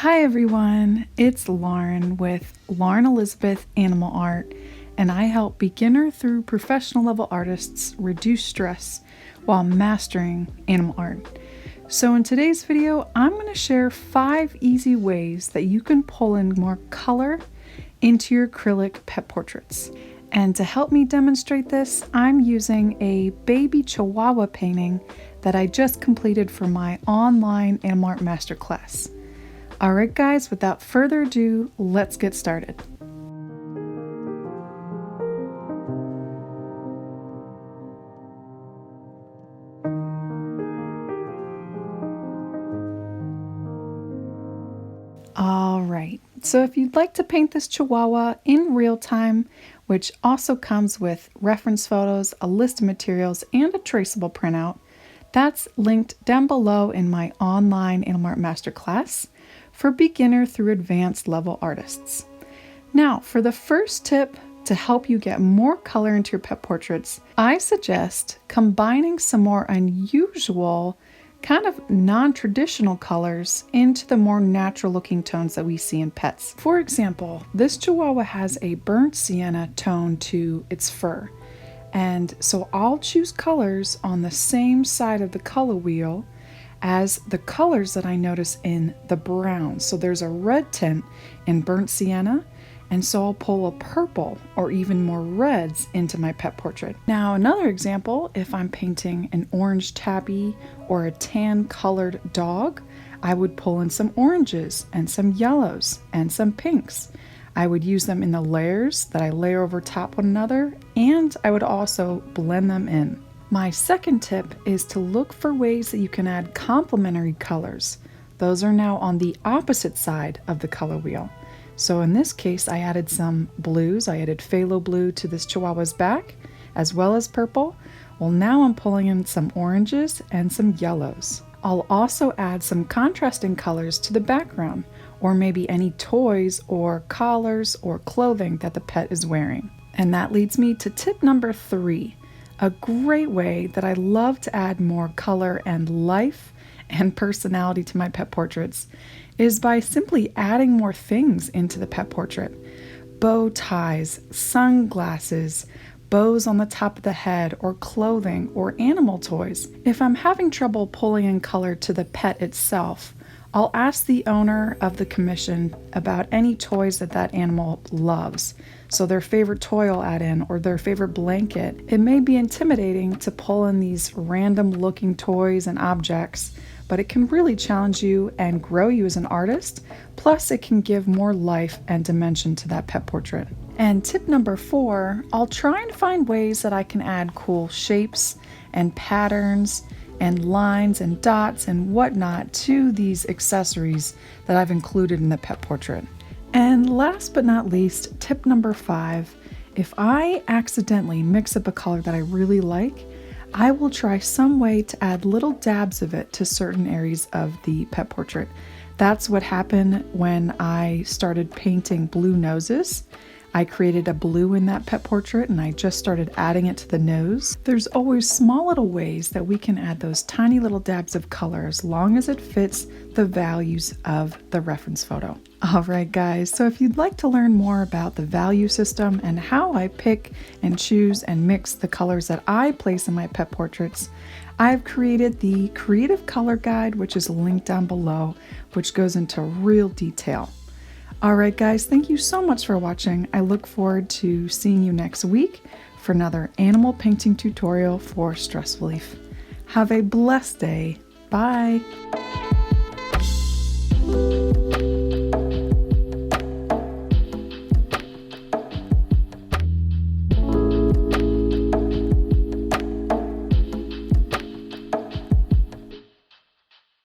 Hi everyone, it's Lauren with Lauren Elizabeth Animal Art, and I help beginner through professional level artists reduce stress while mastering animal art. So in today's video, I'm going to share 5 easy ways that you can pull in more color into your acrylic pet portraits. And to help me demonstrate this, I'm using a baby Chihuahua painting that I just completed for my Online Animal Art Masterclass. Alright guys, without further ado, let's get started. Alright, so if you'd like to paint this Chihuahua in real time, which also comes with reference photos, a list of materials, and a traceable printout, that's linked down below in my Online Animal Art Masterclass for beginner through advanced level artists. Now, for the first tip to help you get more color into your pet portraits, I suggest combining some more unusual, kind of non-traditional colors into the more natural looking tones that we see in pets. For example, this Chihuahua has a burnt sienna tone to its fur. And so I'll choose colors on the same side of the color wheel as the colors that I notice in the brown. So there's a red tint in burnt sienna, and so I'll pull a purple or even more reds into my pet portrait. Now another example, if I'm painting an orange tabby or a tan colored dog, I would pull in some oranges and some yellows and some pinks. I would use them in the layers that I layer over top one another, and I would also blend them in. My second tip is to look for ways that you can add complementary colors. Those are now on the opposite side of the color wheel. So in this case, I added some blues. I added phthalo blue to this Chihuahua's back, as well as purple. Well, now I'm pulling in some oranges and some yellows. I'll also add some contrasting colors to the background, or maybe any toys or collars or clothing that the pet is wearing. And that leads me to tip number 3. A great way that I love to add more color and life and personality to my pet portraits is by simply adding more things into the pet portrait. Bow ties, sunglasses, bows on the top of the head, or clothing or animal toys. If I'm having trouble pulling in color to the pet itself, I'll ask the owner of the commission about any toys that that animal loves. So their favorite toy I'll add in, or their favorite blanket. It may be intimidating to pull in these random looking toys and objects, but it can really challenge you and grow you as an artist. Plus it can give more life and dimension to that pet portrait. And tip number 4, I'll try and find ways that I can add cool shapes and patterns and lines and dots and whatnot to these accessories that I've included in the pet portrait. And last but not least, tip number 5, if I accidentally mix up a color that I really like, I will try some way to add little dabs of it to certain areas of the pet portrait. That's what happened when I started painting blue noses. I created a blue in that pet portrait and I just started adding it to the nose. There's always small little ways that we can add those tiny little dabs of color as long as it fits the values of the reference photo. Alright guys, so if you'd like to learn more about the value system and how I pick and choose and mix the colors that I place in my pet portraits, I've created the Creative Color Guide, which is linked down below, which goes into real detail. Alright guys, thank you so much for watching. I look forward to seeing you next week for another animal painting tutorial for stress relief. Have a blessed day. Bye!